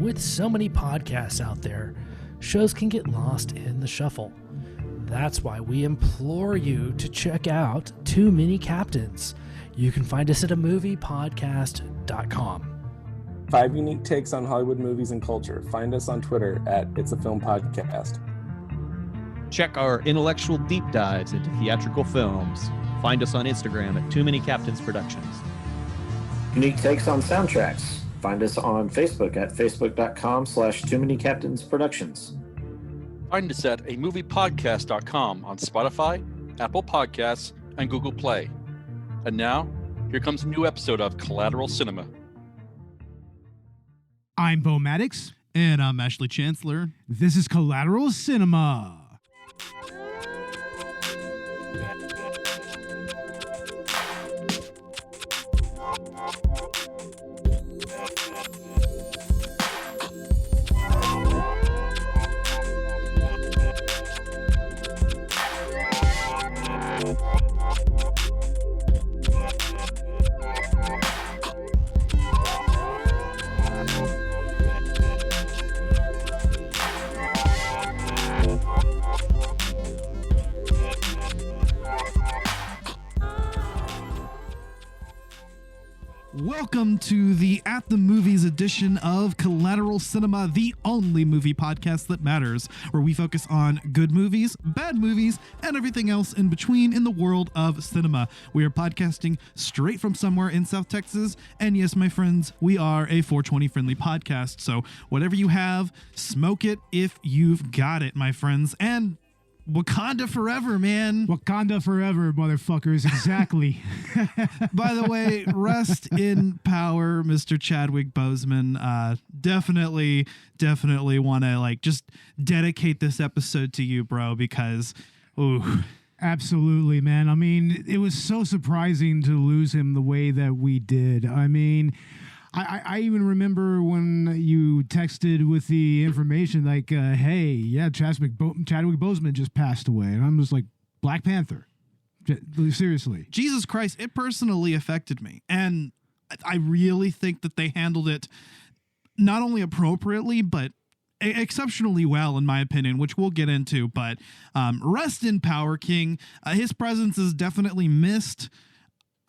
With so many podcasts out there, shows can get lost in the shuffle. That's why we implore you to check out Too Many Captains. You can find us at amoviepodcast.com. 5 unique takes on Hollywood movies and culture. Find us on Twitter at It's a Film Podcast. Check our intellectual deep dives into theatrical films. Find us on Instagram at Too Many Captains Productions. Unique takes on soundtracks. Find us on Facebook at facebook.com/Too Many Captains Productions. Find us at amoviepodcast.com on Spotify, Apple Podcasts, and Google Play. And now, here comes a new episode of Collateral Cinema. I'm Bo Maddox. And I'm Ashley Chancellor. This is Collateral Cinema. Welcome to the At the Movies edition of Collateral Cinema, the only movie podcast that matters, where we focus on good movies, bad movies, and everything else in between in the world of cinema. We are podcasting straight from somewhere in South Texas, and yes, my friends, we are a 420 friendly podcast, so whatever you have, smoke it if you've got it, my friends, and Wakanda forever, man. Wakanda forever, motherfuckers. Exactly. By the way, rest in power, Mr. Chadwick Boseman. Definitely want to just dedicate this episode to you, bro, because, ooh. Absolutely, man. I mean, it was so surprising to lose him the way that we did. I mean, I even remember when you texted with the information hey, yeah, Chadwick Boseman just passed away. And I'm just like, Black Panther. Seriously. Jesus Christ, it personally affected me. And I really think that they handled it not only appropriately, but exceptionally well, in my opinion, which we'll get into. But rest in power, King. His presence is definitely missed.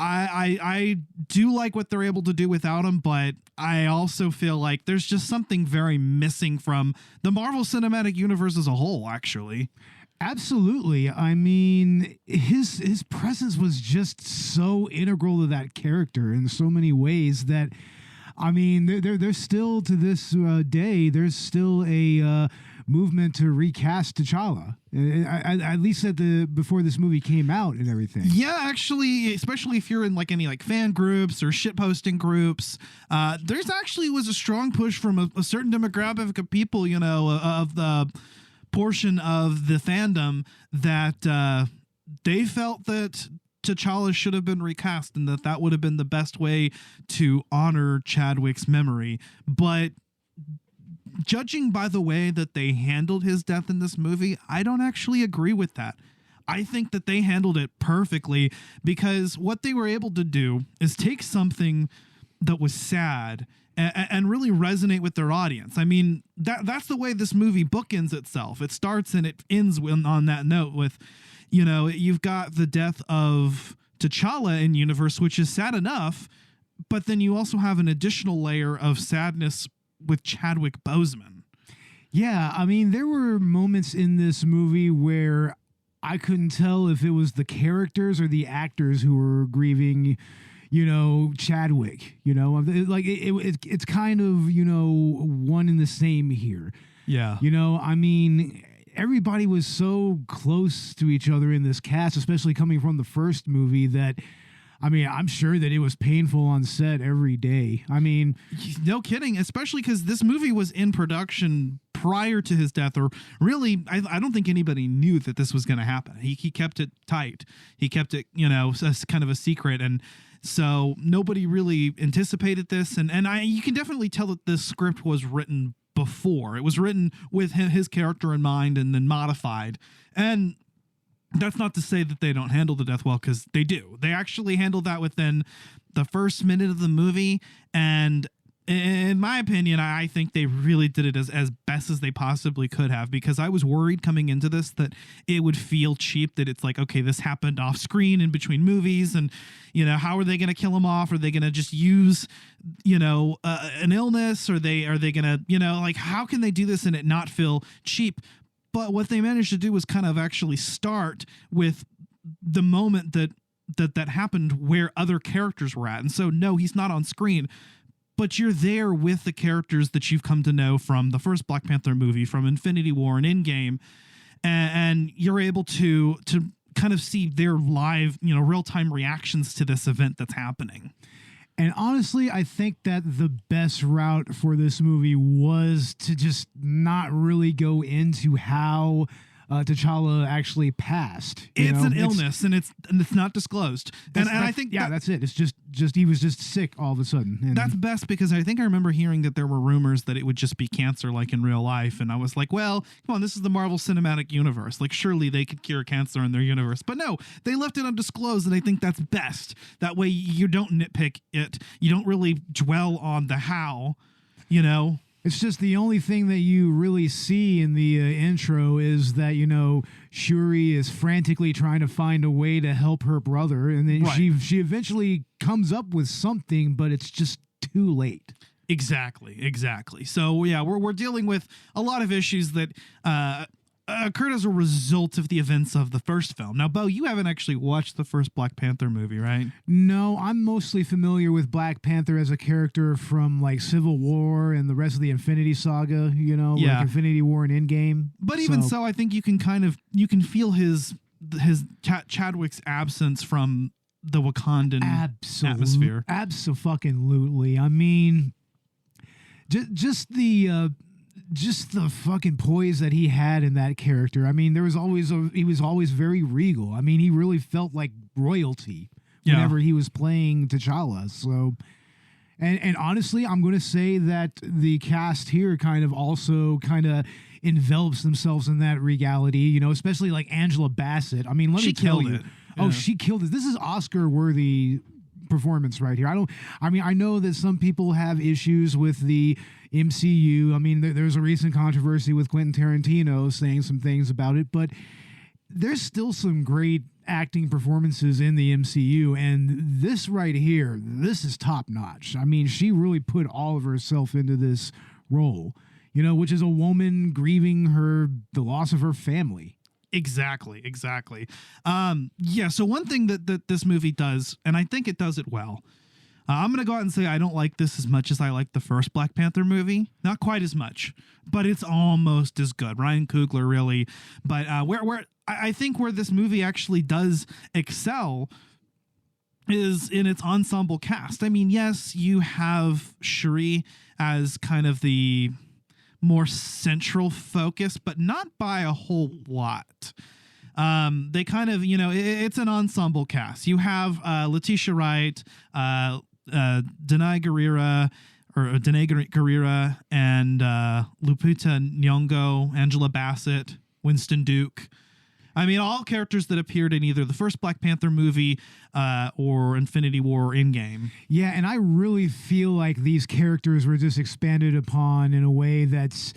I do like what they're able to do without him, but I also feel like there's just something very missing from the Marvel Cinematic Universe as a whole, actually. Absolutely. I mean, his presence was just so integral to that character in so many ways that, I mean, there's still to this day, there's still a movement to recast T'Challa, at least before this movie came out and everything. Yeah, actually, especially if you're in any fan groups or shitposting groups, there's actually was a strong push from a certain demographic of people, of the portion of the fandom that they felt that T'Challa should have been recast and that would have been the best way to honor Chadwick's memory. But judging by the way that they handled his death in this movie, I don't actually agree with that. I think that they handled it perfectly because what they were able to do is take something that was sad and really resonate with their audience. I mean, that's the way this movie bookends itself. It starts and it ends on that note with, you've got the death of T'Challa in universe, which is sad enough, but then you also have an additional layer of sadness with Chadwick Boseman. Yeah, I mean, there were moments in this movie where I couldn't tell if it was the characters or the actors who were grieving, Chadwick. It's kind of, one and the same here. Yeah. I mean, everybody was so close to each other in this cast, especially coming from the first movie, that I mean, I'm sure that it was painful on set every day. I mean, no kidding, especially because this movie was in production prior to his death, or really, I don't think anybody knew that this was going to happen. He kept it tight. He kept it, as kind of a secret. And so nobody really anticipated this. And you can definitely tell that this script was written before. It was written with his character in mind and then modified. And that's not to say that they don't handle the death well, because they do. They actually handle that within the first minute of the movie, and In my opinion, I think they really did it as best as they possibly could have, because I was worried coming into this that it would feel cheap, that it's like, okay, this happened off screen in between movies, and, you know, how are they going to kill him off? Are they going to just use, you know, an illness? Are they going to, you know, like, how can they do this and it not feel cheap? But what they managed to do was kind of actually start with the moment that happened where other characters were at. And so, no, he's not on screen, but you're there with the characters that you've come to know from the first Black Panther movie, from Infinity War and Endgame, and you're able to kind of see their live, you know, real-time reactions to this event that's happening. And honestly, I think that the best route for this movie was to just not really go into how T'Challa actually passed. It's an illness, and it's not disclosed. And I think that's it. It's just he was just sick all of a sudden. And that's best, because I think I remember hearing that there were rumors that it would just be cancer, like in real life. And I was like, well, come on, this is the Marvel Cinematic Universe. Like, surely they could cure cancer in their universe. But no, they left it undisclosed, and I think that's best. That way you don't nitpick it. You don't really dwell on the how, you know? It's just the only thing that you really see in the intro is that, you know, Shuri is frantically trying to find a way to help her brother. And then she eventually comes up with something, but it's just too late. Exactly. So, yeah, we're dealing with a lot of issues that occurred as a result of the events of the first film. Now, Bo, you haven't actually watched the first Black Panther movie, right? No, I'm mostly familiar with Black Panther as a character from like Civil War and the rest of the Infinity Saga, you know, like Infinity War and Endgame. But even so, I think you can feel his Chadwick's absence from the Wakandan atmosphere. Absolutely. I mean, just the fucking poise that he had in that character. I mean, he was always very regal. I mean, he really felt like royalty whenever he was playing T'Challa. So, and honestly, I'm going to say that the cast here kind of envelops themselves in that regality, you know, especially like Angela Bassett. I mean, let me tell you. Yeah. She killed it. This is Oscar-worthy performance right here. I know that some people have issues with the MCU. I mean, there's a recent controversy with Quentin Tarantino saying some things about it, but there's still some great acting performances in the MCU, and this right here, this is top notch. I mean, she really put all of herself into this role, you know, which is a woman grieving the loss of her family. Exactly. So one thing that this movie does, and I think it does it well, I'm going to go out and say I don't like this as much as I like the first Black Panther movie. Not quite as much, but it's almost as good. Ryan Coogler, really. But where I think where this movie actually does excel is in its ensemble cast. I mean, yes, you have Shuri as kind of the more central focus, but not by a whole lot. They kind of, you know, it's an ensemble cast. You have Letitia Wright, Denai Guerrera, and Lupita Nyong'o, Angela Bassett, Winston Duke. I mean, all characters that appeared in either the first Black Panther movie or Infinity War or Endgame. Yeah, and I really feel like these characters were just expanded upon in a way that's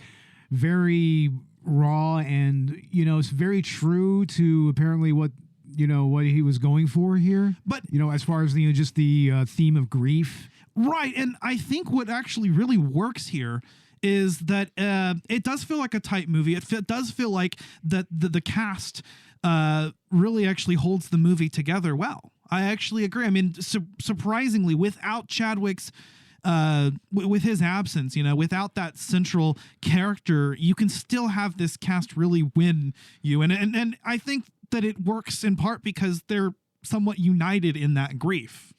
very raw and, you know, it's very true to apparently what he was going for here. But, you know, as far as, you know, just the theme of grief. Right, and I think what actually really works here is that it does feel like a tight movie. It does feel like that the cast really actually holds the movie together well. I actually agree. I mean, surprisingly, without Chadwick's, with his absence, you know, without that central character, you can still have this cast really win you. And I think that it works in part because they're somewhat united in that grief.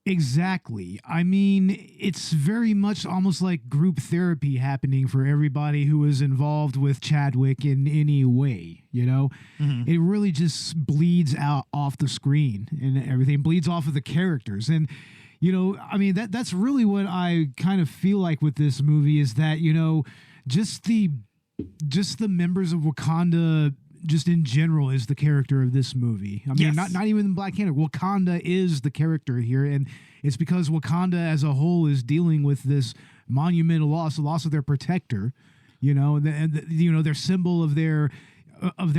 Exactly. I mean, it's very much almost like group therapy happening for everybody who is involved with Chadwick in any way, you know? Mm-hmm. It really just bleeds out off the screen and everything bleeds off of the characters. And, you know, I mean, that's really what I kind of feel like with this movie is that, you know, just the members of Wakanda just in general is the character of this movie. I mean, Yes. not even Black Panther. Wakanda is the character here, and it's because Wakanda as a whole is dealing with this monumental loss, the loss of their protector. You know, their symbol of their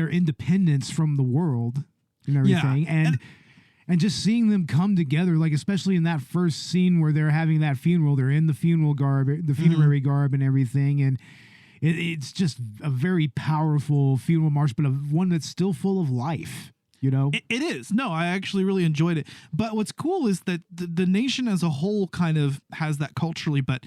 independence from the world and everything, and just seeing them come together, like especially in that first scene where they're having that funeral, they're in the funeral garb, the funerary garb, and everything, and it's just a very powerful funeral march, but one that's still full of life. You know, it is. No, I actually really enjoyed it. But what's cool is that the nation as a whole kind of has that culturally, but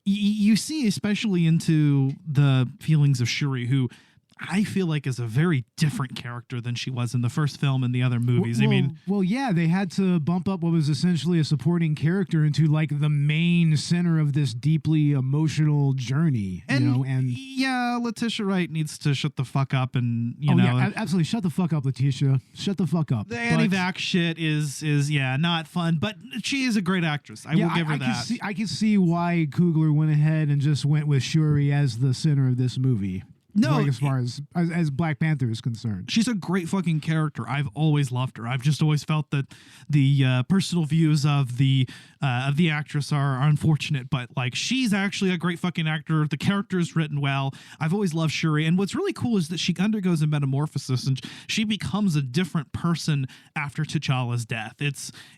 you see, especially into the feelings of Shuri, who I feel like is a very different character than she was in the first film and the other movies. Well, yeah, they had to bump up what was essentially a supporting character into like the main center of this deeply emotional journey. And yeah, Letitia Wright needs to shut the fuck up and absolutely shut the fuck up, Letitia. Shut the fuck up. The anti-vax shit is not fun, but she is a great actress. I will give her that. I can see why Coogler went ahead and just went with Shuri as the center of this movie. No, like as far as Black Panther is concerned, she's a great fucking character. I've always loved her. I've just always felt that the personal views of the actress are unfortunate, but like she's actually a great fucking actor. The character is written well. I've always loved Shuri, and what's really cool is that she undergoes a metamorphosis and she becomes a different person after T'Challa's death.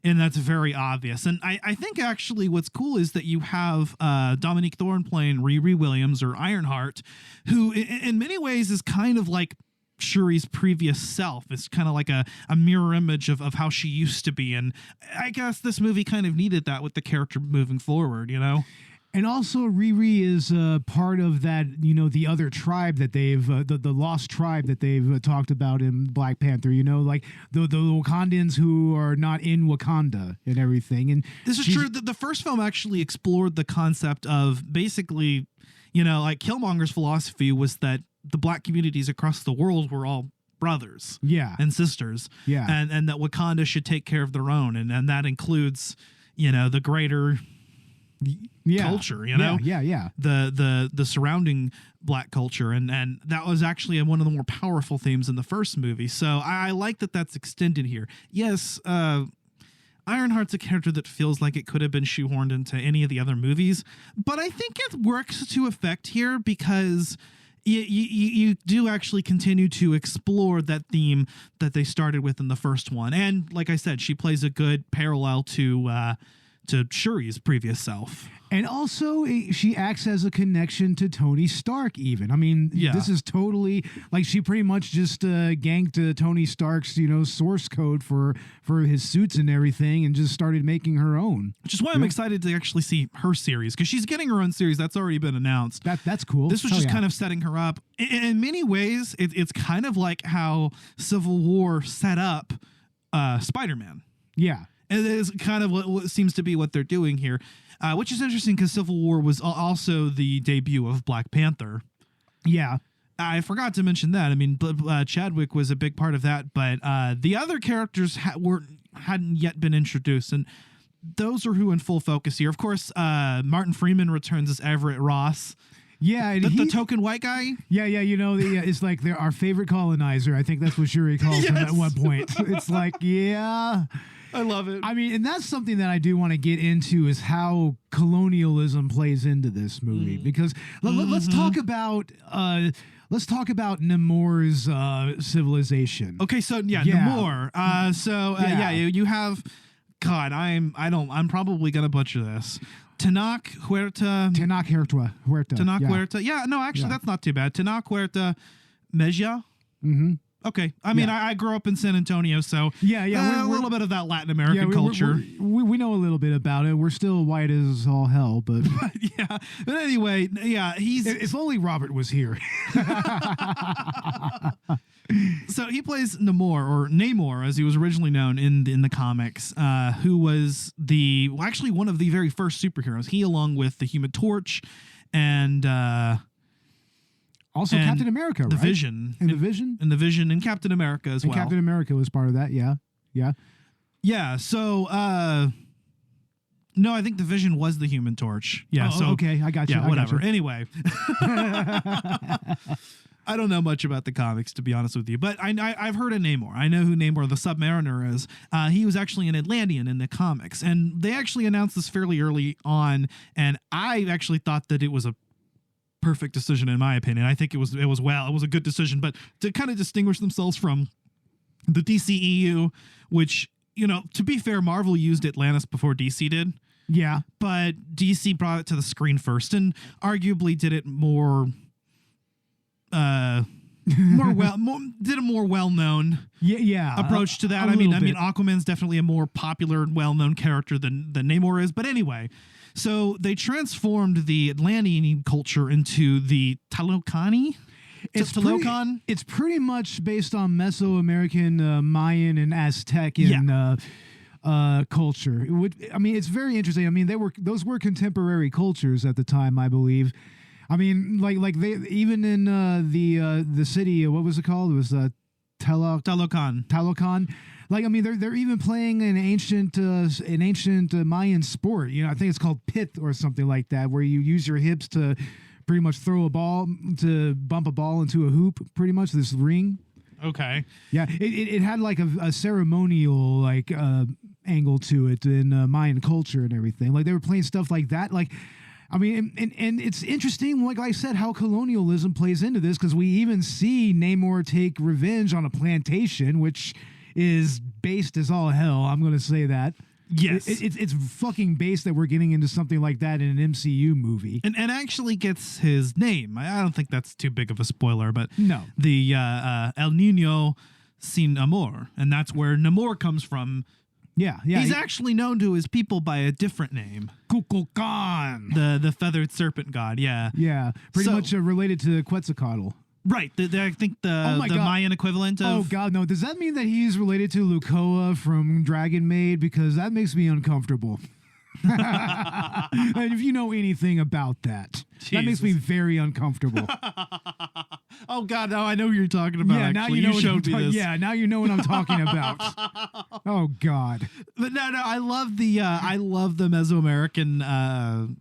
And that's very obvious. And I think actually what's cool is that you have Dominique Thorne playing Riri Williams or Ironheart, who in many ways is kind of like Shuri's previous self. It's kind of like a mirror image of how she used to be. And I guess this movie kind of needed that with the character moving forward, you know? And also Riri is part of that, the other tribe that they've, the lost tribe that they've talked about in Black Panther, like the Wakandans who are not in Wakanda and everything. And this is true. The first film actually explored the concept of basically, like Killmonger's philosophy was that the black communities across the world were all brothers and sisters. Yeah. And that Wakanda should take care of their own. And that includes, the greater culture, Yeah. The surrounding black culture. And that was actually one of the more powerful themes in the first movie. So I like that that's extended here. Yes, Ironheart's a character that feels like it could have been shoehorned into any of the other movies, but I think it works to effect here because you do actually continue to explore that theme that they started with in the first one. And like I said, she plays a good parallel to Shuri's previous self. And also, she acts as a connection to Tony Stark, even. I mean, This is totally, like, she pretty much just ganked Tony Stark's, source code for his suits and everything and just started making her own. Which is why I'm excited to actually see her series, because she's getting her own series. That's already been announced. That's cool. This was just kind of setting her up. In many ways, it's kind of like how Civil War set up Spider-Man. Yeah. And it is kind of what seems to be what they're doing here, which is interesting because Civil War was also the debut of Black Panther. Yeah. I forgot to mention that. I mean, Chadwick was a big part of that, but the other characters hadn't yet been introduced, and those are who in full focus here. Of course, Martin Freeman returns as Everett Ross. Yeah, and the token white guy. Yeah, it's like they're our favorite colonizer. I think that's what Shuri calls him at one point. It's like, I love it. I mean, and that's something that I do want to get into is how colonialism plays into this movie because let's talk about Namor's civilization. Okay, so Namor. You have I'm probably gonna butcher this. Tenoch Huerta. Yeah, no, actually, that's not too bad. Tenoch Huerta Mejia. Mm-hmm. Okay. I mean, I grew up in San Antonio, so we're a little bit of that Latin American culture. We know a little bit about it. We're still white as all hell, but yeah. But anyway, if only Robert was here. So he plays Namor, as he was originally known in the comics, who was actually one of the very first superheroes. He, along with the Human Torch, and also Captain America, the right? Vision, and the Vision, and Captain America as well. Captain America was part of that. Yeah. So, no, I think the Vision was the Human Torch. Yeah. Okay, I got you. Yeah, whatever. Anyway. I don't know much about the comics, to be honest with you, but I've heard of Namor. I know who Namor the Submariner is. He was actually an Atlantean in the comics, and they actually announced this fairly early on, and I actually thought that it was a perfect decision in my opinion. I think it was a good decision, but to kind of distinguish themselves from the DCEU, which, you know, to be fair, Marvel used Atlantis before DC did. Yeah. But DC brought it to the screen first and arguably did it more did a more well-known approach to that. I mean, Aquaman's definitely a more popular and well-known character than Namor is. But anyway, so they transformed the Atlantean culture into the Talokani. It's pretty much based on Mesoamerican, Mayan, and Aztecian culture. It's very interesting. I mean, those were contemporary cultures at the time, I believe. I mean, like they even in the city, what was it called? It was Talocan. Like, I mean, they're even playing an ancient Mayan sport. You know, I think it's called pith or something like that, where you use your hips to pretty much throw a ball, to bump a ball into a hoop. Pretty much this ring. Okay. Yeah, it had like a ceremonial like angle to it in Mayan culture and everything. Like they were playing stuff like that. Like, I mean, and it's interesting, like I said, how colonialism plays into this, because we even see Namor take revenge on a plantation, which is based as all hell. I'm going to say that. Yes. It's fucking based that we're getting into something like that in an MCU movie. And actually gets his name. I don't think that's too big of a spoiler, but no. The El Niño Sin Amor, and that's where Namor comes from. Yeah. He's actually known to his people by a different name. Kukulkan. The feathered serpent god, yeah. Yeah, pretty much related to Quetzalcoatl. Right, I think the Mayan equivalent of... Oh, God, no. Does that mean that he's related to Lukoa from Dragon Maid? Because that makes me uncomfortable. And if you know anything about that, that makes me very uncomfortable. Oh, God, now I know who you're talking about. Yeah, actually. now you know showed me this. Yeah, now you know what I'm talking about. Oh, God. But no, I love the Mesoamerican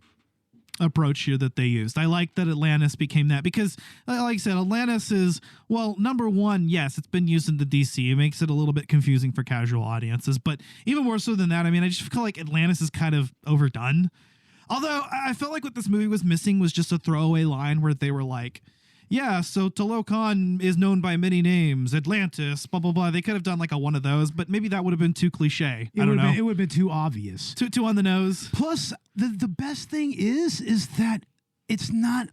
approach here that they used. I like that Atlantis became that because, like I said, Atlantis is, well, number one, yes, it's been used in the DC. It makes it a little bit confusing for casual audiences, but even more so than that, I mean, I just feel like Atlantis is kind of overdone. Although I felt like what this movie was missing was just a throwaway line where they were like, yeah, so Talocan is known by many names, Atlantis, blah, blah, blah. They could have done like a one of those, but maybe that would have been too cliche. I don't know. It would have been too obvious. Too on the nose. Plus, the best thing is that it's not,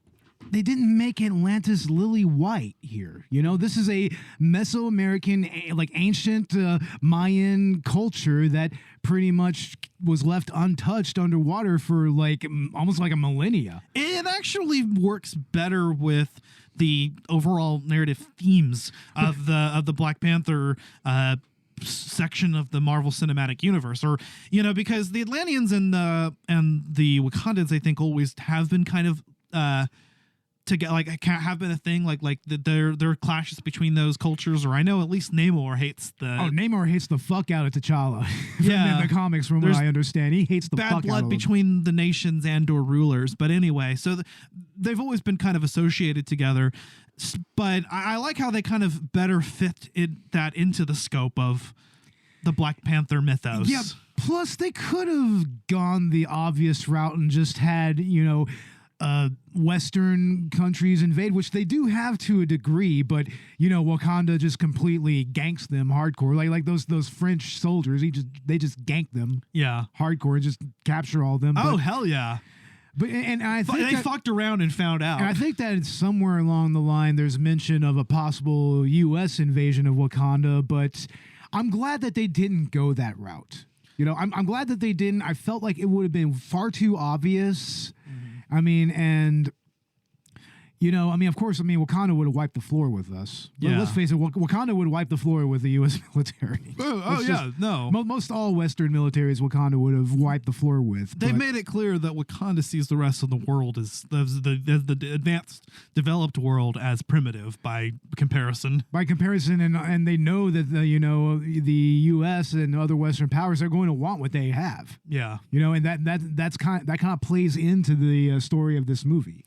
they didn't make Atlantis lily white here. You know, this is a Mesoamerican, like ancient Mayan culture that pretty much was left untouched underwater for like almost like a millennia. It actually works better with the overall narrative themes of the Black Panther section of the Marvel Cinematic Universe, or, you know, because the Atlanteans and the Wakandans, I think, always have been kind of to get like have been a thing, like there are clashes between those cultures, or I know at least Namor hates Namor hates the fuck out of T'Challa. Yeah, in the comics, from what I understand, he hates the fuck out of him. Bad blood between the nations and or rulers. But anyway, so they've always been kind of associated together. But I like how they kind of better fit that into the scope of the Black Panther mythos. Yeah. Plus, they could have gone the obvious route and just had, you know, Western countries invade, which they do have to a degree, but, you know, Wakanda just completely ganks them hardcore. Like those French soldiers, they just gank them, hardcore, and just capture all of them. Oh, hell yeah! But and I think they fucked around and found out. And I think that somewhere along the line, there's mention of a possible U.S. invasion of Wakanda, but I'm glad that they didn't go that route. You know, I'm glad that they didn't. I felt like it would have been far too obvious. I mean, and, you know, of course, Wakanda would have wiped the floor with us. Yeah. Let's face it, Wakanda would wipe the floor with the U.S. military. Most all Western militaries Wakanda would have wiped the floor with. They've made it clear that Wakanda sees the rest of the world as the advanced, developed world as primitive by comparison. And they know that the U.S. and other Western powers are going to want what they have. Yeah, you know, and that kind of plays into the story of this movie.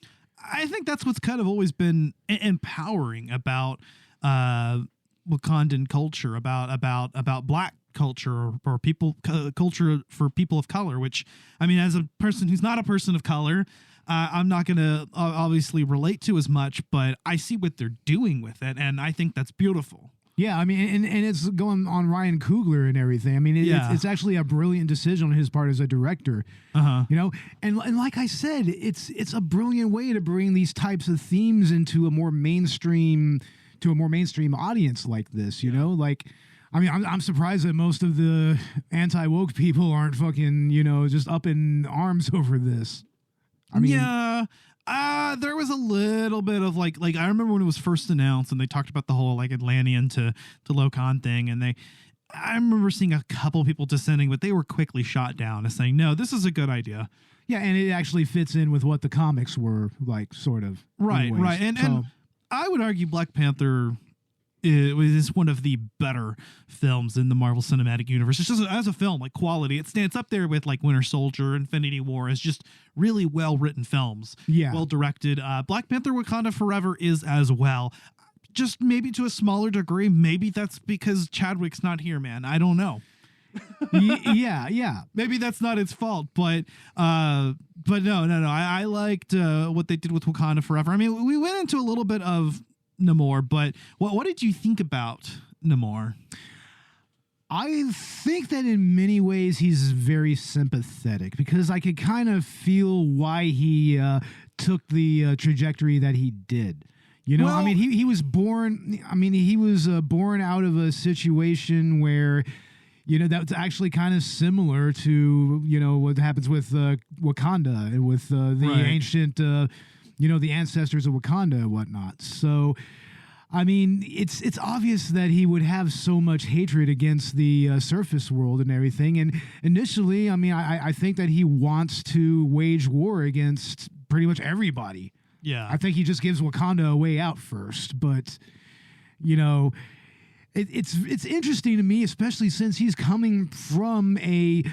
I think that's what's kind of always been empowering about Wakandan culture, about Black culture or people culture for people of color. Which, I mean, as a person who's not a person of color, I'm not going to obviously relate to as much, but I see what they're doing with it, and I think that's beautiful. Yeah, I mean, and it's going on Ryan Coogler and everything. I mean, it's actually a brilliant decision on his part as a director. You know, and like I said, it's a brilliant way to bring these types of themes into a more mainstream audience like this. You know, like, I mean, I'm surprised that most of the anti-woke people aren't fucking, you know, just up in arms over this. I mean, yeah. There was a little bit of like I remember when it was first announced and they talked about the whole like Atlantean to Locan thing, and I remember seeing a couple people dissenting, but they were quickly shot down as saying, no, this is a good idea. Yeah, and it actually fits in with what the comics were like, sort of. Right, anyways. right. And I would argue Black Panther is one of the better films in the Marvel Cinematic Universe. It's just as a film, like quality, it stands up there with like Winter Soldier, Infinity War, as just really well written films. Yeah, well directed. Black Panther: Wakanda Forever is as well, just maybe to a smaller degree. Maybe that's because Chadwick's not here, man. I don't know. yeah. Maybe that's not its fault, but no. I liked what they did with Wakanda Forever. I mean, we went into a little bit of Namor, but what did you think about Namor? I think that in many ways he's very sympathetic, because I could kind of feel why he took the trajectory that he did. You know, well, I mean, he was born. I mean, he was born out of a situation where, you know, that's actually kind of similar to, you know, what happens with Wakanda and with the ancient, you know, the ancestors of Wakanda and whatnot. So, I mean, it's obvious that he would have so much hatred against the surface world and everything. And initially, I mean, I think that he wants to wage war against pretty much everybody. Yeah. I think he just gives Wakanda a way out first. But, you know, it's interesting to me, especially since he's coming from a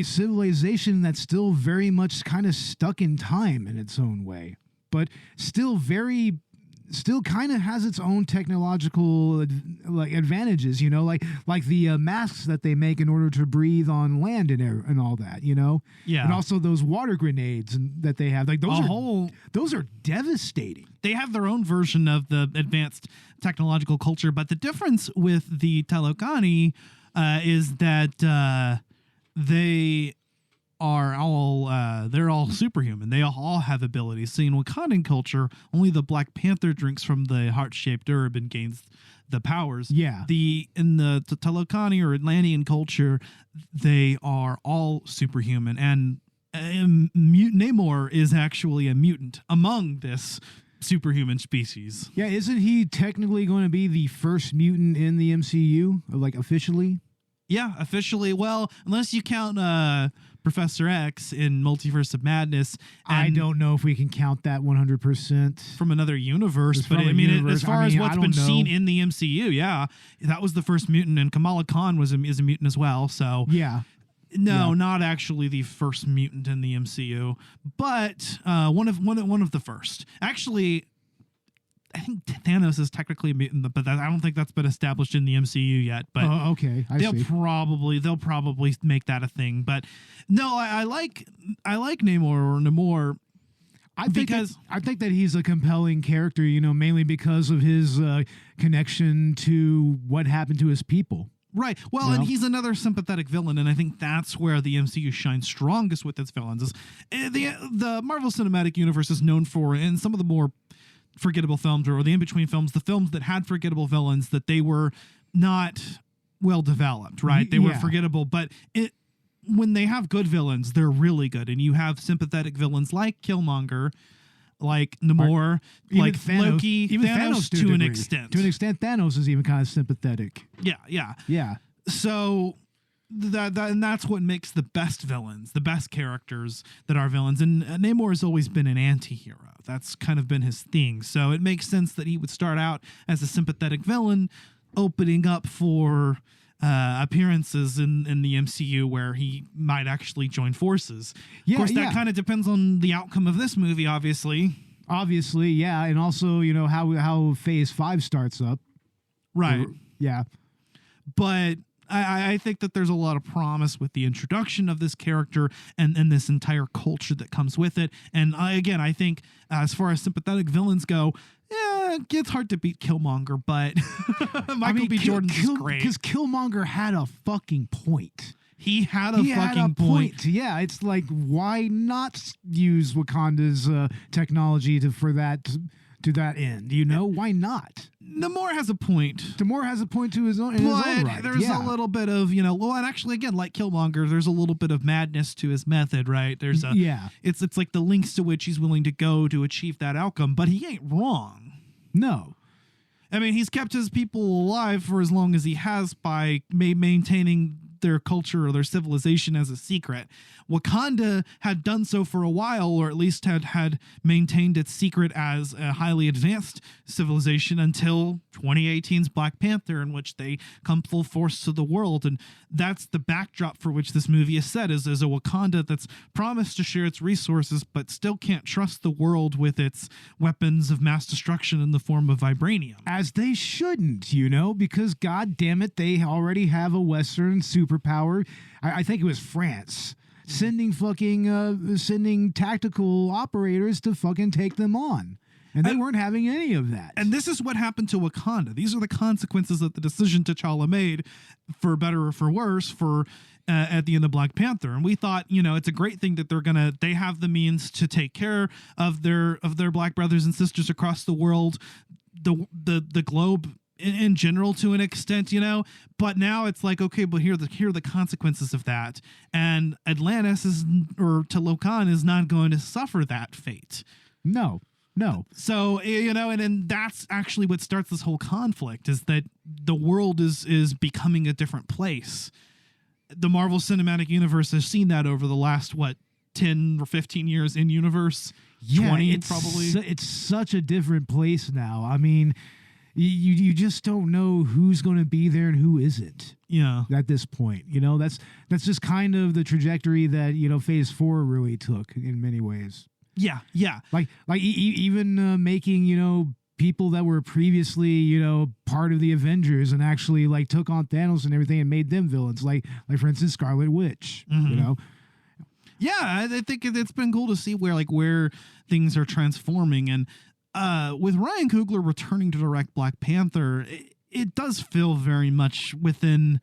civilization that's still very much kind of stuck in time in its own way, but still kind of has its own technological like advantages, you know, like the masks that they make in order to breathe on land and all that, you know. Yeah. And also those water grenades that they have, like those are devastating. They have their own version of the advanced technological culture, but the difference with the Telokani is that they are all they're all superhuman. They all have abilities. See, in Wakandan culture, only the Black Panther drinks from the heart-shaped herb and gains the powers. Yeah. In the Telokani or Atlantean culture, they are all superhuman, and Namor is actually a mutant among this superhuman species. Yeah, isn't he technically going to be the first mutant in the MCU, like officially? Yeah, officially. Well, unless you count Professor X in Multiverse of Madness. I don't know if we can count that 100%. From another universe, but I mean, as far as what's been seen in the MCU, yeah, that was the first mutant, and Kamala Khan is a mutant as well, so... Yeah. No, not actually the first mutant in the MCU, but one of the first. Actually, I think Thanos is technically a mutant, but I don't think that's been established in the MCU yet. But okay, they'll probably make that a thing. But no, I like Namor. I think that he's a compelling character, you know, mainly because of his connection to what happened to his people. Right. Well, and he's another sympathetic villain, and I think that's where the MCU shines strongest with its villains. Is the Marvel Cinematic Universe is known for, in some of the more forgettable films or the in-between films, the films that had forgettable villains, that they were not well developed, right? They were forgettable, but when they have good villains, they're really good. And you have sympathetic villains like Killmonger, like Namor, like Thanos, Loki, even Thanos to an extent. To an extent, Thanos is even kind of sympathetic. Yeah. So that's what makes the best villains, the best characters that are villains. And Namor has always been an anti-hero. That's kind of been his thing. So it makes sense that he would start out as a sympathetic villain, opening up for appearances in the MCU where he might actually join forces. Of course, that kind of depends on the outcome of this movie, obviously. Obviously, yeah, and also how Phase 5 starts up. Right. Yeah. But I think that there's a lot of promise with the introduction of this character and this entire culture that comes with it. And I think as far as sympathetic villains go, it's hard to beat Killmonger, but Michael B. Jordan's is great. Because Killmonger had a fucking point. He had a fucking point. Yeah, it's like, why not use Wakanda's technology to that end? Why not? Namor has a point. Namor has a point to his own right. There's a little bit of, and actually, again, like Killmonger, there's a little bit of madness to his method, right? There's it's like the lengths to which he's willing to go to achieve that outcome, but he ain't wrong. No. I mean, he's kept his people alive for as long as he has by maintaining their culture or their civilization as a secret. Wakanda had done so for a while, or at least had maintained its secret as a highly advanced civilization until 2018's Black Panther, in which they come full force to the world. And that's the backdrop for which this movie is set, is a Wakanda that's promised to share its resources, but still can't trust the world with its weapons of mass destruction in the form of vibranium. As they shouldn't, because God damn it, they already have a Western superpower. I think it was France. Sending tactical operators to fucking take them on. And they weren't having any of that. And this is what happened to Wakanda. These are the consequences of the decision T'Challa made, for better or for worse, at the end of Black Panther. And we thought, it's a great thing that they have the means to take care of their black brothers and sisters across the world, the globe in general, to an extent, but now it's like, okay, but here are the consequences of that, and Atlantis Talokan is not going to suffer that fate. No. So and that's actually what starts this whole conflict, is that the world is becoming a different place. The Marvel Cinematic Universe has seen that over the last 10 or 15 years in universe. 20 probably. It's such a different place now. I mean, you just don't know who's going to be there and who isn't. Yeah. At this point, that's just kind of the trajectory that Phase 4 really took in many ways. Yeah. Like even making people that were previously part of the Avengers and actually took on Thanos and everything and made them villains. Like for instance, Scarlet Witch. Mm-hmm. Yeah, I think it's been cool to see where things are transforming. And with Ryan Coogler returning to direct Black Panther, it does feel very much within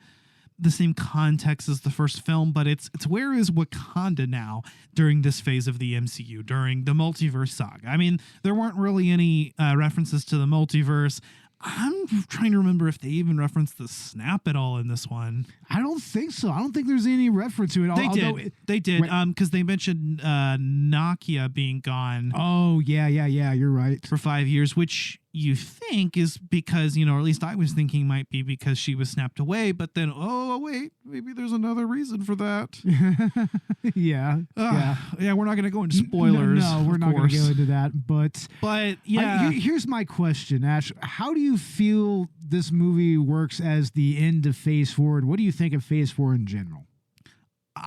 the same context as the first film, but it's where is Wakanda now during this phase of the MCU, during the multiverse saga? I mean, there weren't really any references to the multiverse. I'm trying to remember if they even referenced the snap at all in this one. I don't think so. I don't think there's any reference to it. They did. Because they mentioned Nakia being gone. Oh, yeah. You're right. For 5 years, which you think is because, or at least I was thinking might be because she was snapped away. But then, oh, wait, maybe there's another reason for that. Yeah. Yeah, we're not going to go into spoilers. No, we're not going to go into that. But yeah. Here's my question, Ash. How do you feel this movie works as the end of Phase 4? And what do you think of Phase 4 in general?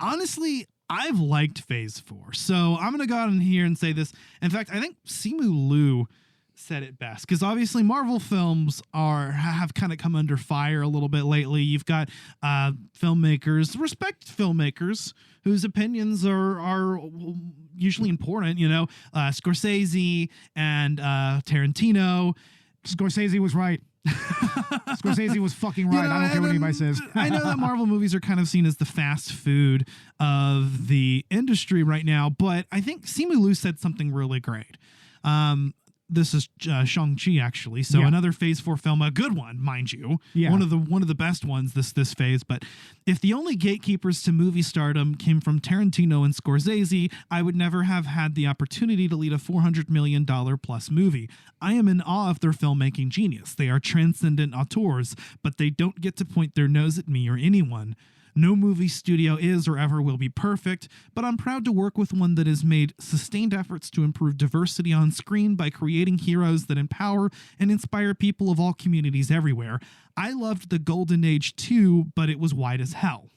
Honestly, I've liked Phase 4. So I'm going to go out in here and say this. In fact, I think Simu Liu said it best, because obviously Marvel films have kind of come under fire a little bit lately. You've got filmmakers, whose opinions are usually important, Scorsese and Tarantino. Scorsese was right. Scorsese was fucking right. I don't care what anybody says. I know that Marvel movies are kind of seen as the fast food of the industry right now, but I think Simu Liu said something really great. This is Shang-Chi, actually. So another Phase 4 film, a good one, mind you. Yeah. One of the best ones this phase. But if the only gatekeepers to movie stardom came from Tarantino and Scorsese, I would never have had the opportunity to lead a $400 million plus movie. I am in awe of their filmmaking genius. They are transcendent auteurs, but they don't get to point their nose at me or anyone. No movie studio is or ever will be perfect, but I'm proud to work with one that has made sustained efforts to improve diversity on screen by creating heroes that empower and inspire people of all communities everywhere. I loved the Golden Age too, but it was wide as hell.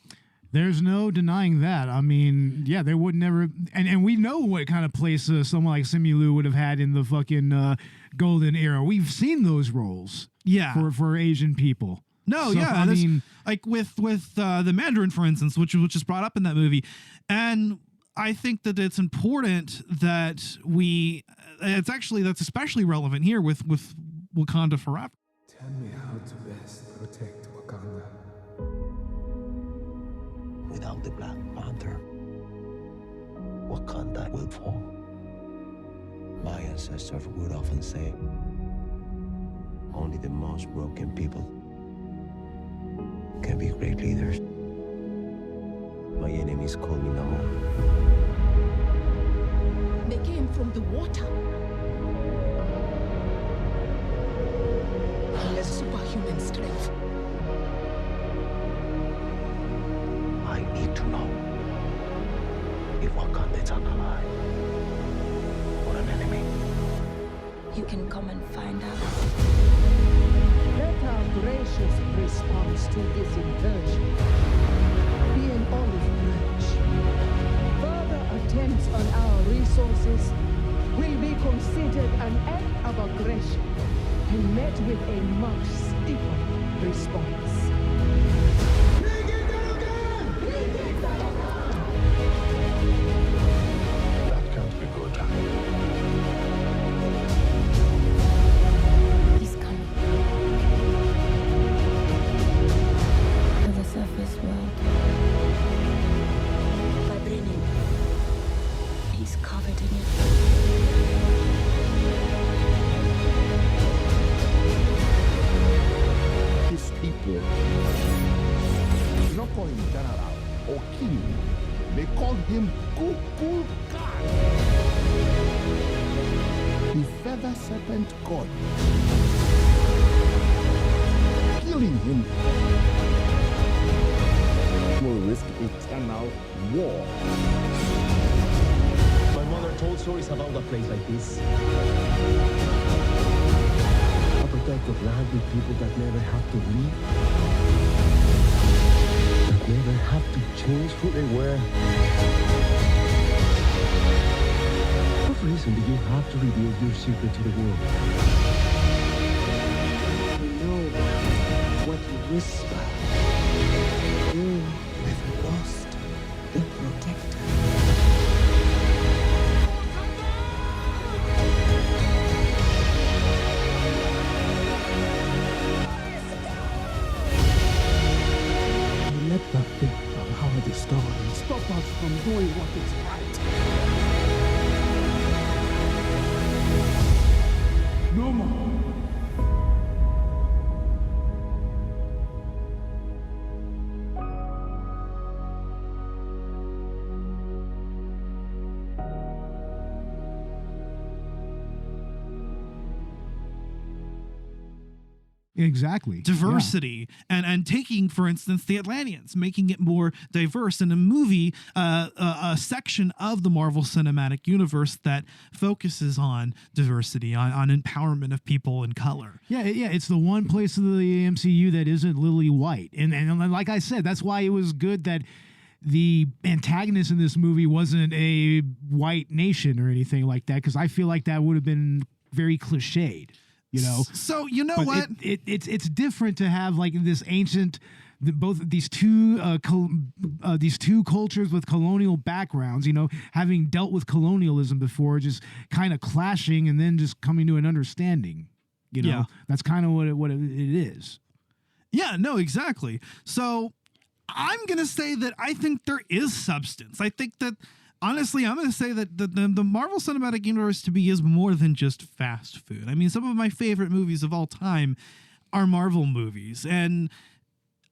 There's no denying that. I mean, yeah, they would never, and we know what kind of place someone like Simu Liu would have had in the fucking golden era. We've seen those roles, for Asian people. No, So, yeah, I mean, like with the Mandarin, for instance, which is brought up in that movie, and I think that it's important that that's especially relevant here with Wakanda Forever. Tell me how to best protect Wakanda. Without the Black Panther, Wakanda will fall. My ancestors would often say, only the most broken people can be great leaders. My enemies call me Namor. They came from the water. He has superhuman strength. I need to know if Wakanda is an ally or an enemy. You can come and find out. Let our gracious response to this incursion be an olive branch. Further attempts on our resources will be considered an act of aggression and met with a much stiffer response. That can't be good. He's coming. To the surface world. Vibranium. He's covered in it. His people do not call him General or King. They call him Coogler, the feather serpent god. Killing him will risk eternal war. My mother told stories about a place like this. A protected land with people that never have to leave. That never have to change who they were. What reason do you have to reveal your secret to the world? You know what you whisper. You have lost the protector. Let the big Valhalla storm stop us from doing what is right. No more. Exactly. Diversity and taking, for instance, the Atlanteans, making it more diverse in a movie, a section of the Marvel Cinematic Universe that focuses on diversity, on empowerment of people in color. Yeah, it's the one place of the MCU that isn't lily white. And like I said, that's why it was good that the antagonist in this movie wasn't a white nation or anything like that, because I feel like that would have been very cliched. You know, so you know but what? It's different to have like this ancient, both these two cultures with colonial backgrounds. You know, having dealt with colonialism before, just kind of clashing and then just coming to an understanding. You know, that's kind of what it is. Yeah, no, exactly. So I'm gonna say that I think there is substance. I think that. Honestly, I'm going to say that the Marvel Cinematic Universe to me is more than just fast food. I mean, some of my favorite movies of all time are Marvel movies. And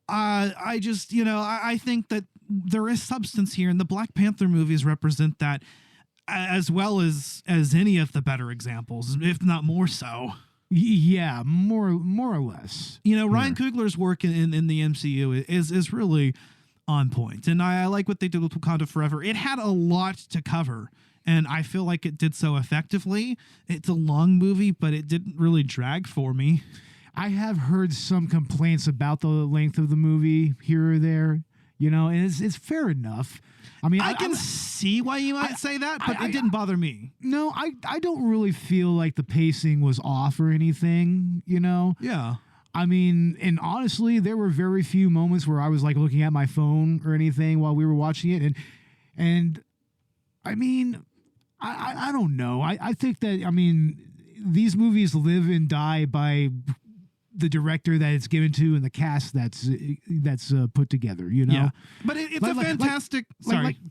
I just, I think that there is substance here. And the Black Panther movies represent that as well as any of the better examples, if not more so. Yeah, more or less. Ryan Coogler's work in the MCU is really on point. And I like what they did with Wakanda Forever. It had a lot to cover, and I feel like it did so effectively. It's a long movie, but it didn't really drag for me. I have heard some complaints about the length of the movie here or there. And it's fair enough. I mean, I can see why you might say that, but it didn't bother me. No, I don't really feel like the pacing was off or anything, Yeah. I mean, and honestly, there were very few moments where I was like looking at my phone or anything while we were watching it. And I mean, I don't know. I think that, I mean, these movies live and die by the director that it's given to and the cast that's put together, Yeah, but it's a fantastic.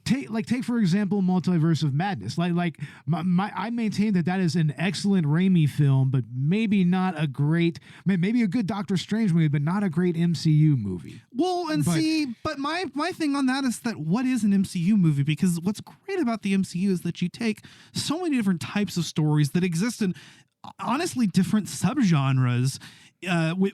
Take for example, Multiverse of Madness. I maintain that is an excellent Raimi film, but maybe not a great, maybe a good Doctor Strange movie, but not a great MCU movie. Well, but my thing on that is that what is an MCU movie? Because what's great about the MCU is that you take so many different types of stories that exist in honestly different subgenres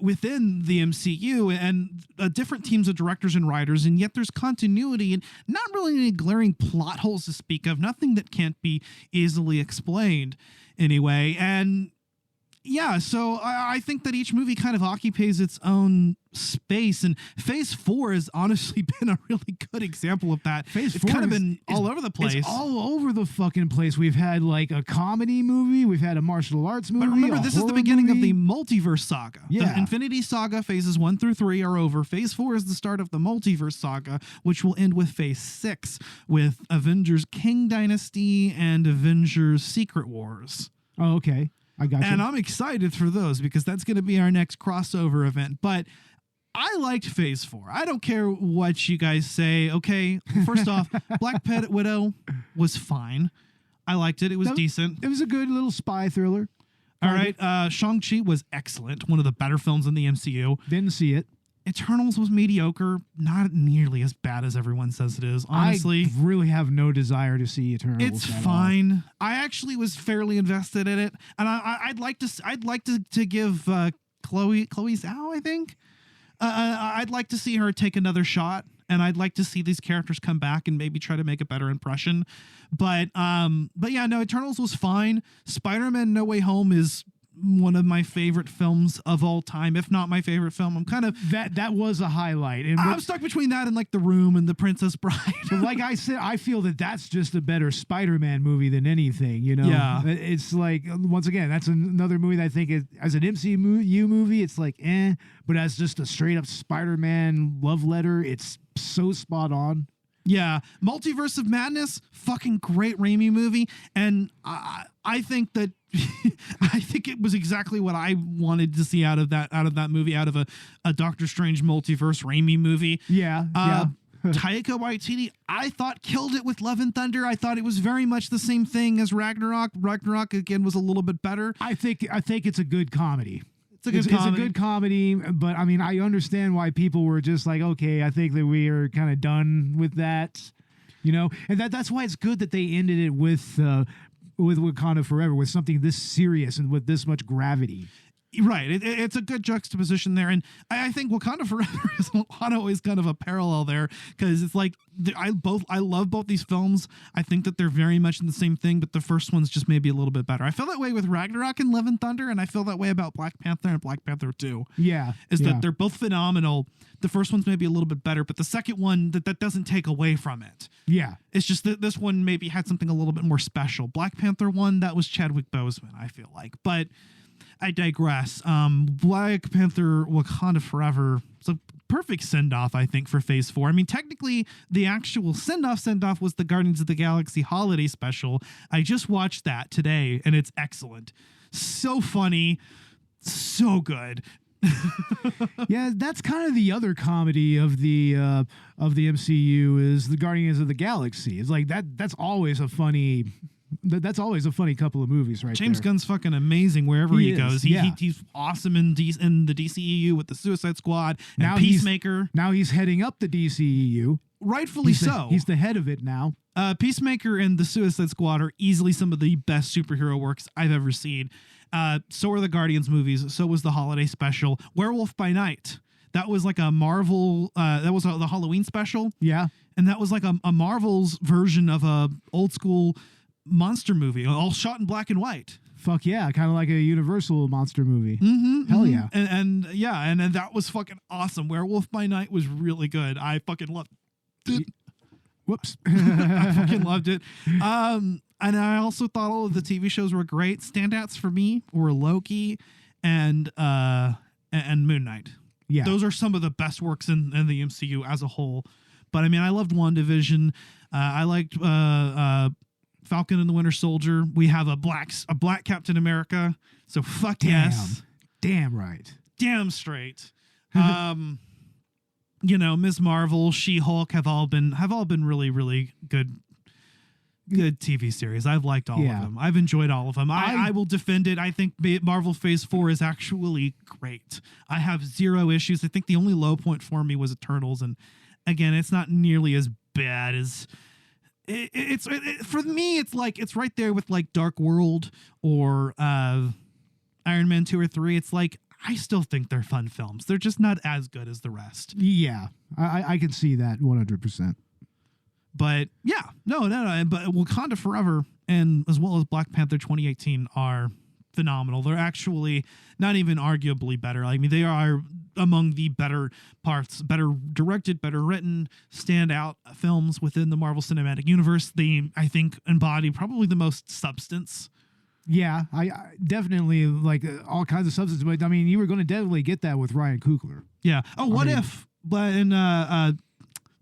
within the MCU and different teams of directors and writers, and yet there's continuity and not really any glaring plot holes to speak of, nothing that can't be easily explained anyway. And yeah, so I think that each movie kind of occupies its own space, and Phase 4 has honestly been a really good example of that. Phase 4 it's kind of been all over the place. It's all over the fucking place. We've had like a comedy movie, we've had a martial arts movie. But remember, this is the beginning movie. of the multiverse saga. Yeah. The Infinity Saga phases 1 through 3 are over. Phase 4 is the start of the multiverse saga, which will end with Phase 6 with Avengers King Dynasty and Avengers Secret Wars. Oh, okay. I got you. And I'm excited for those because that's going to be our next crossover event. But I liked Phase 4. I don't care what you guys say. Okay, first off, Black Widow was fine. I liked it. It was decent. It was a good little spy thriller. All right. Shang-Chi was excellent. One of the better films in the MCU. Didn't see it. Eternals was mediocre. Not nearly as bad as everyone says it is. Honestly, I really have no desire to see Eternals. It's fine. I actually was fairly invested in it, and I'd like to give Chloe Zhao, I think. I'd like to see her take another shot, and I'd like to see these characters come back and maybe try to make a better impression. But yeah, no, Eternals was fine. Spider-Man No Way Home is one of my favorite films of all time, if not my favorite film. I'm kind of that was a highlight, and I'm stuck between that and like The Room and The Princess Bride. But like I said, I feel that's just a better Spider-Man movie than anything. Yeah, it's like, once again, that's another movie that I think as an MCU movie, it's like but as just a straight up Spider-Man love letter, it's so spot on. Yeah, Multiverse of Madness, fucking great Raimi movie, and I think that I think it was exactly what I wanted to see out of that movie, out of a Doctor Strange multiverse Raimi movie. Yeah. Taika Waititi, I thought killed it with Love and Thunder. I thought it was very much the same thing as Ragnarok. Ragnarok again was a little bit better. I think it's a good comedy. It's a good comedy, but I mean, I understand why people were just like, okay, I think that we are kind of done with that, and that's why it's good that they ended it with Wakanda Forever, with something this serious and with this much gravity. Right. It's a good juxtaposition there. And I think Wakanda Forever is always kind of a parallel there, because it's like I love both these films. I think that they're very much in the same thing, but the first one's just maybe a little bit better. I feel that way with Ragnarok and Love and Thunder, and I feel that way about Black Panther and Black Panther 2. Yeah. That they're both phenomenal. The first one's maybe a little bit better, but the second one, that doesn't take away from it. Yeah. It's just that this one maybe had something a little bit more special. Black Panther 1, that was Chadwick Boseman, I feel like. But I digress. Black Panther Wakanda Forever, it's a perfect send-off, I think, for Phase 4. I mean, technically, the actual send-off was the Guardians of the Galaxy holiday special. I just watched that today, and it's excellent. So funny, so good. Yeah, that's kind of the other comedy of the MCU is the Guardians of the Galaxy. It's like that's always a funny. That's always a funny couple of movies, right? James Gunn's fucking amazing wherever he goes. He's awesome in the DCEU with the Suicide Squad and now Peacemaker. Now he's heading up the DCEU. Rightfully so. He's the head of it now. Peacemaker and the Suicide Squad are easily some of the best superhero works I've ever seen. So are the Guardians movies. So was the holiday special. Werewolf by Night. That was like a Marvel, that was the Halloween special. Yeah. And that was like a Marvel's version of a old school monster movie, all shot in black and white. Fuck yeah, kind of like a Universal monster movie. Hell yeah. And that was fucking awesome. Werewolf by Night was really good. I fucking loved Whoops. I fucking loved it. And I also thought all of the TV shows were great. Standouts for me were Loki and Moon Knight. Yeah. Those are some of the best works in the MCU as a whole. But I mean, I loved WandaVision. I liked Falcon and the Winter Soldier. We have a black Captain America. So fuck yes. Damn right. Damn straight. You know, Ms. Marvel, She-Hulk have all been really, really good TV series. I've liked all of them. I've enjoyed all of them. I will defend it. I think Marvel Phase 4 is actually great. I have zero issues. I think the only low point for me was Eternals, and again, it's not nearly as bad as it's for me. It's like it's right there with like Dark World or Iron Man 2 or 3. It's like I still think they're fun films. They're just not as good as the rest. Yeah, I can see that 100%. But yeah, no. But Wakanda Forever and as well as Black Panther 2018 are phenomenal. They're actually not even arguably better. I mean, they are among the better parts, better directed, better written, standout films within the Marvel Cinematic Universe. They, I think, embody probably the most substance. Yeah, I definitely like all kinds of substance. But I mean, you were going to definitely get that with Ryan Coogler. Yeah. Oh, what if? But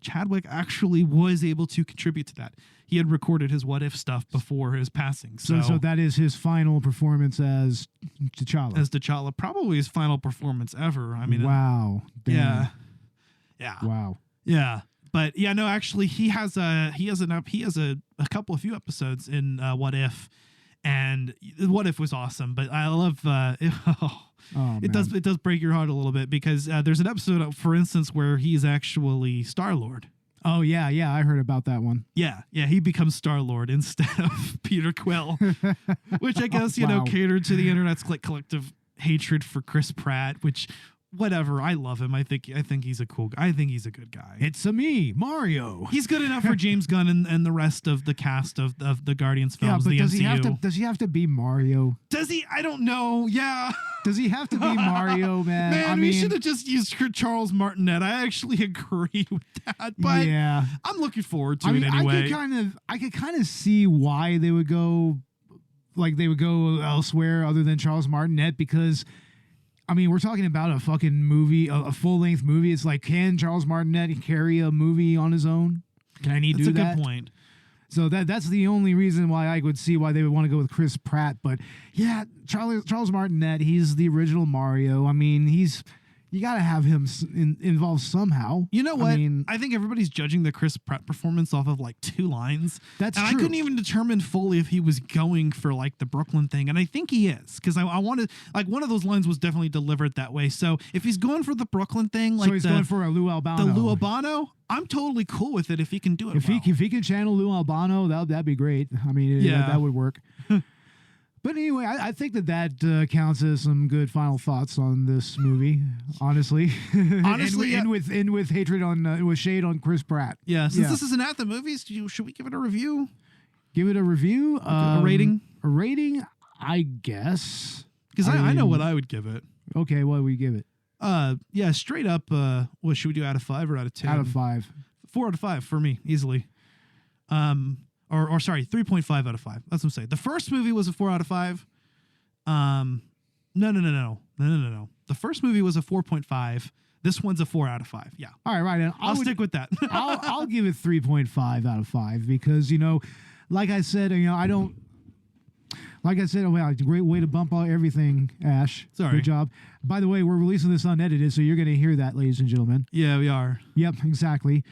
Chadwick actually was able to contribute to that. He had recorded his What If stuff before his passing. So that is his final performance as T'Challa. As T'Challa, probably his final performance ever. I mean, wow. Yeah. Yeah. Wow. Yeah. But yeah, no, actually, he has a couple of few episodes in What If, and What If was awesome. But I love it does break your heart a little bit because there's an episode, for instance, where he's actually Star-Lord. Oh yeah, I heard about that one. Yeah, he becomes Star-Lord instead of Peter Quill, which I guess catered to the internet's collective hatred for Chris Pratt, which. Whatever, I love him. I think he's a cool guy. I think he's a good guy. It's me, Mario. He's good enough for James Gunn and the rest of the cast of the Guardians films. Yeah, but the MCU. Does he have to be Mario? Does he? I don't know. Yeah. Does he have to be Mario, man? Man, we should have just used Charles Martinet. I actually agree with that. But yeah, I'm looking forward to it anyway. I could kind of see why they would go elsewhere other than Charles Martinet because. I mean, we're talking about a fucking movie, a full-length movie. It's like, can Charles Martinet carry a movie on his own? Can he do that? That's a good point. So that's the only reason why I would see why they would want to go with Chris Pratt. But yeah, Charles Martinet, he's the original Mario. I mean, you got to have him involved somehow. You know what? I think everybody's judging the Chris Pratt performance off of like 2 lines. That's true. I couldn't even determine fully if he was going for like the Brooklyn thing. And I think he is because I wanted like one of those lines was definitely delivered that way. So if he's going for the Brooklyn thing, like so he's going for a Lou Albano. The Lou Albano, I'm totally cool with it if he can do it. If he can channel Lou Albano, that'd be great. I mean, that would work. But anyway, I think that counts as some good final thoughts on this movie. Honestly, and with hatred with shade on Chris Pratt. Yeah, since this is an At the Movies, should we give it a review? Give it a review, a rating. A rating, I guess. Because I know what I would give it. Okay, what would we give it? Yeah, straight up. What should we do? Out of 5 or out of 10? Out of 5. 4 out of 5 for me, easily. Or sorry, 3.5 out of 5. That's what I'm saying. The first movie was a 4 out of 5. No. The first movie was a 4.5. This one's a 4 out of 5. Yeah. All right. I'll stick with that. I'll give it 3.5 out of 5 because like I said, I don't. Like I said, well, great way to bump out everything, Ash. Sorry. Good job. By the way, we're releasing this unedited, so you're going to hear that, ladies and gentlemen. Yeah, we are. Yep, exactly.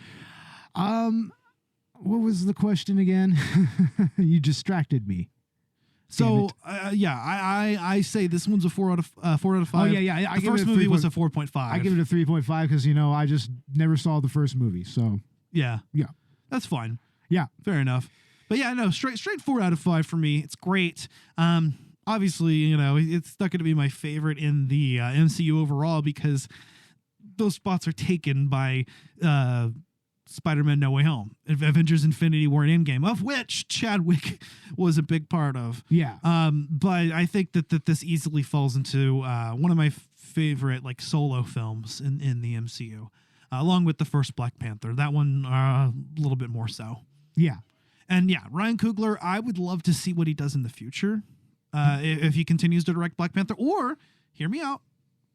What was the question again? You distracted me. So I say this one's a 4 out of 5. Oh yeah. The first movie was a 4.5. I give it a 3.5 because I just never saw the first movie. So yeah, that's fine. Yeah, fair enough. But yeah, no, straight 4 out of 5 for me. It's great. Obviously, it's not going to be my favorite in the MCU overall because those spots are taken by Spider-Man No Way Home, Avengers Infinity War and Endgame, of which Chadwick was a big part of. Yeah. But I think that this easily falls into one of my favorite like solo films in the MCU. along with the first Black Panther. That one a little bit more so. Yeah. And yeah, Ryan Coogler, I would love to see what he does in the future if he continues to direct Black Panther. Or, hear me out,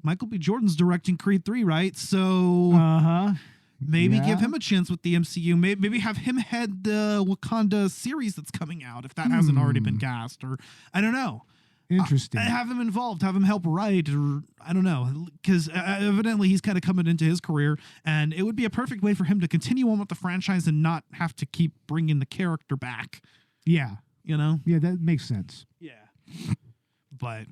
Michael B. Jordan's directing Creed 3, right? So maybe give him a chance with the MCU. Maybe have him head the Wakanda series that's coming out if that hasn't already been cast. Or I don't know. Interesting. Have him involved, have him help write, or I don't know, because evidently he's kind of coming into his career, and it would be a perfect way for him to continue on with the franchise and not have to keep bringing the character back. Yeah. You know? Yeah, that makes sense. Yeah. But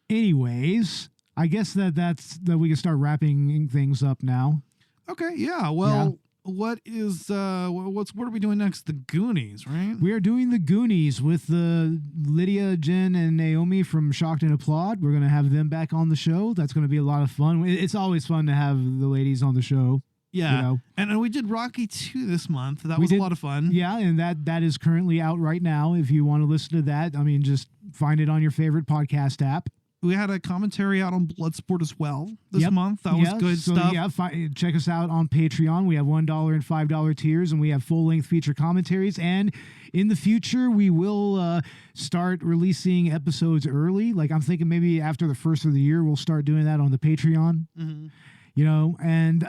anyways, I guess that's we can start wrapping things up now. Okay, yeah. Well, what are we doing next? The Goonies, right? We are doing the Goonies with Lydia, Jen, and Naomi from Shocked and Applaud. We're going to have them back on the show. That's going to be a lot of fun. It's always fun to have the ladies on the show. Yeah. You know? And we did Rocky 2 this month. That was a lot of fun. Yeah, and that is currently out right now. If you want to listen to that, I mean, just find it on your favorite podcast app. We had a commentary out on Bloodsport as well this month. That was good stuff. Yeah, check us out on Patreon. We have $1 and $5 tiers, and we have full-length feature commentaries. And in the future, we will start releasing episodes early. Like, I'm thinking maybe after the first of the year, we'll start doing that on the Patreon. Mm-hmm. You know, and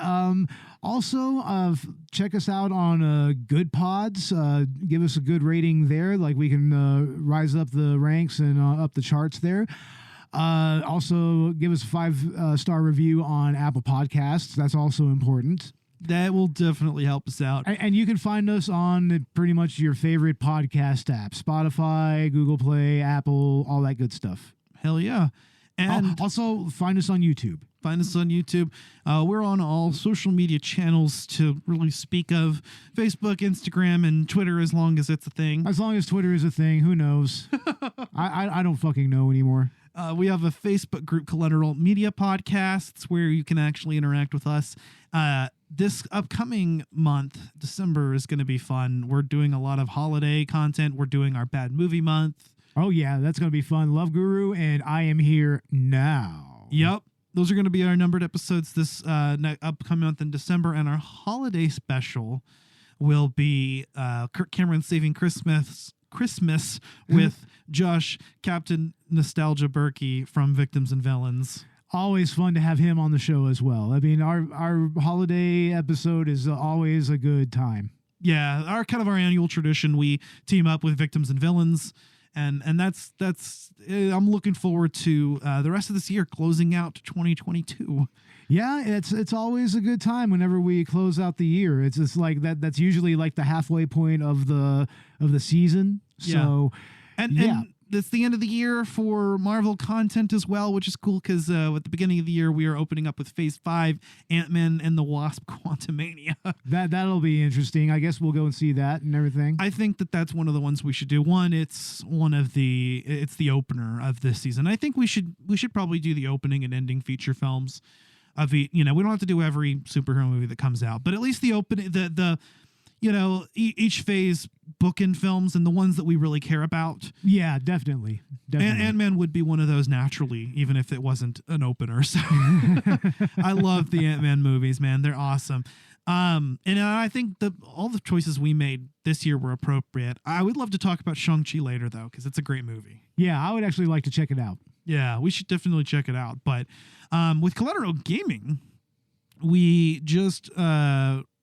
also check us out on Good Pods. Give us a good rating there. Like, we can rise up the ranks and up the charts there. Also, give us a 5-star review on Apple Podcasts. That's also important. That will definitely help us out. And you can find us on pretty much your favorite podcast app: Spotify, Google Play, Apple, all that good stuff. Hell yeah. And also find us on YouTube. Find us on YouTube. We're on all social media channels to really speak of: Facebook, Instagram, and Twitter, as long as it's a thing. As long as Twitter is a thing, who knows? I don't fucking know anymore. We have a Facebook group, Collateral Media Podcasts, where you can actually interact with us. This upcoming month, December, is going to be fun. We're doing a lot of holiday content. We're doing our Bad Movie Month. Oh, yeah, that's going to be fun. Love Guru and I Am Here Now. Yep. Those are going to be our numbered episodes this upcoming month in December. And our holiday special will be Kirk Cameron Saving Christmas with Josh, Captain Nostalgia Berkey from Victims and Villains. Always fun to have him on the show as well. I mean, our holiday episode is always a good time. Yeah, our annual tradition. We team up with Victims and Villains, and that's I'm looking forward to the rest of this year, closing out 2022. Yeah, it's always a good time whenever we close out the year. It's just like that's usually like the halfway point of the season. So and it's the end of the year for Marvel content as well, which is cool because at the beginning of the year we are opening up with Phase 5, Ant-Man and the Wasp: Quantumania. That'll be interesting. I guess we'll go and see that and everything. I think that's one of the ones we should do. It's the opener of this season. I think we should probably do the opening and ending feature films. We don't have to do every superhero movie that comes out, but at least the opening, each phase bookend films and the ones that we really care about. Yeah, definitely. Ant-Man would be one of those naturally, even if it wasn't an opener. So I love the Ant-Man movies, man. They're awesome. And I think all the choices we made this year were appropriate. I would love to talk about Shang-Chi later, though, because it's a great movie. Yeah, I would actually like to check it out. Yeah, we should definitely check it out. But with Collateral Gaming, we just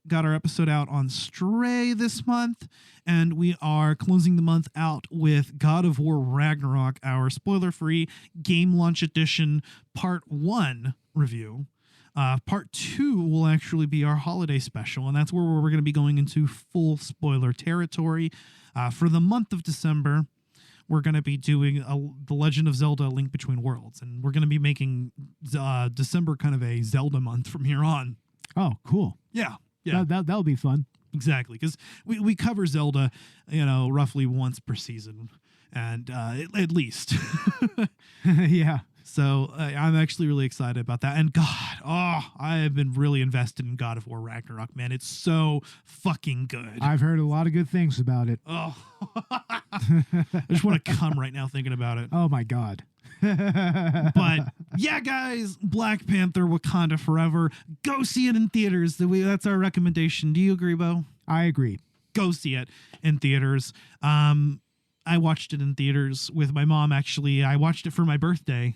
got our episode out on Stray this month, and we are closing the month out with God of War Ragnarok, our spoiler-free game launch edition Part 1 review. Part 2 will actually be our holiday special, and that's where we're going to be going into full spoiler territory. For the month of December, we're going to be doing The Legend of Zelda: Link Between Worlds, and we're going to be making December kind of a Zelda month from here on. Oh, cool. Yeah. That'll be fun. Exactly, because we cover Zelda, roughly once per season, and at least. Yeah. So I'm actually really excited about that. And I have been really invested in God of War Ragnarok, man. It's so fucking good. I've heard a lot of good things about it. Oh, I just want to come right now thinking about it. Oh my God. But yeah, guys, Black Panther Wakanda Forever. Go see it in theaters. That's our recommendation. Do you agree, Bo? I agree. Go see it in theaters. I watched it in theaters with my mom, actually. I watched it for my birthday.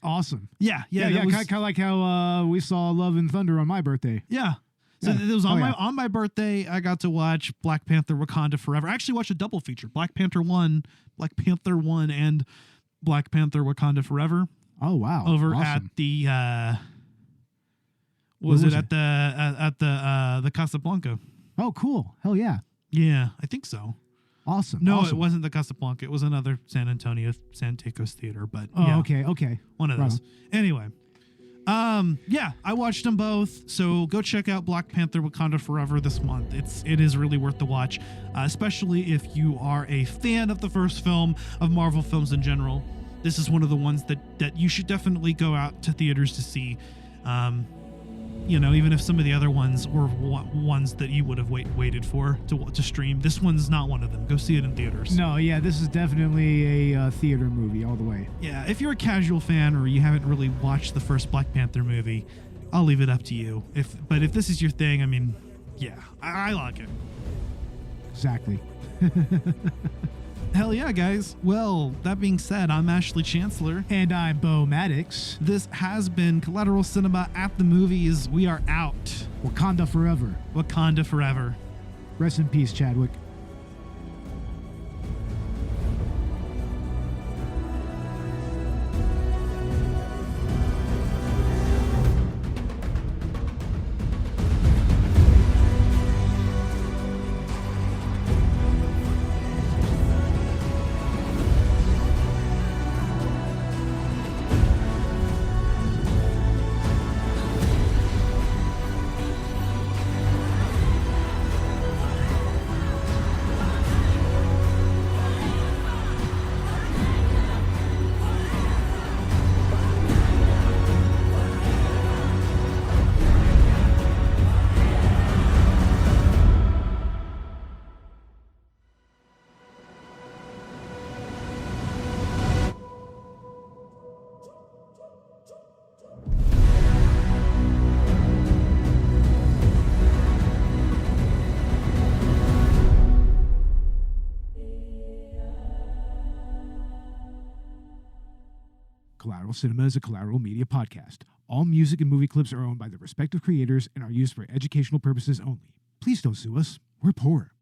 Awesome. Yeah. Kind of like how we saw Love and Thunder on my birthday. Yeah. So it was on my birthday. I got to watch Black Panther Wakanda Forever. I actually watched a double feature. Black Panther 1 and Black Panther Wakanda Forever. Oh wow. Over awesome. at the at the Casablanca. Oh cool. Hell yeah. Yeah, I think so. Awesome. No, awesome. it wasn't the Casablanca. It was another San Antonio Santikos theater, but okay. One of those. Anyway. I watched them both, so go check out Black Panther Wakanda Forever this month. It is really worth the watch, especially if you are a fan of the first film, of Marvel films in general. This is one of the ones that you should definitely go out to theaters to see. Even if some of the other ones were ones that you would have waited for to stream, this one's not one of them. Go see it in theaters. No, yeah, this is definitely a theater movie all the way. Yeah, if you're a casual fan or you haven't really watched the first Black Panther movie, I'll leave it up to you. But if this is your thing, I mean, yeah, I like it. Exactly. Hell yeah, guys. Well, that being said, I'm Ashley Chancellor. And I'm Bo Maddox. This has been Collateral Cinema at the Movies. We are out. Wakanda forever. Wakanda forever. Rest in peace, Chadwick. Collateral Cinema is a Collateral Media podcast. All music and movie clips are owned by their respective creators and are used for educational purposes only. Please don't sue us. We're poor.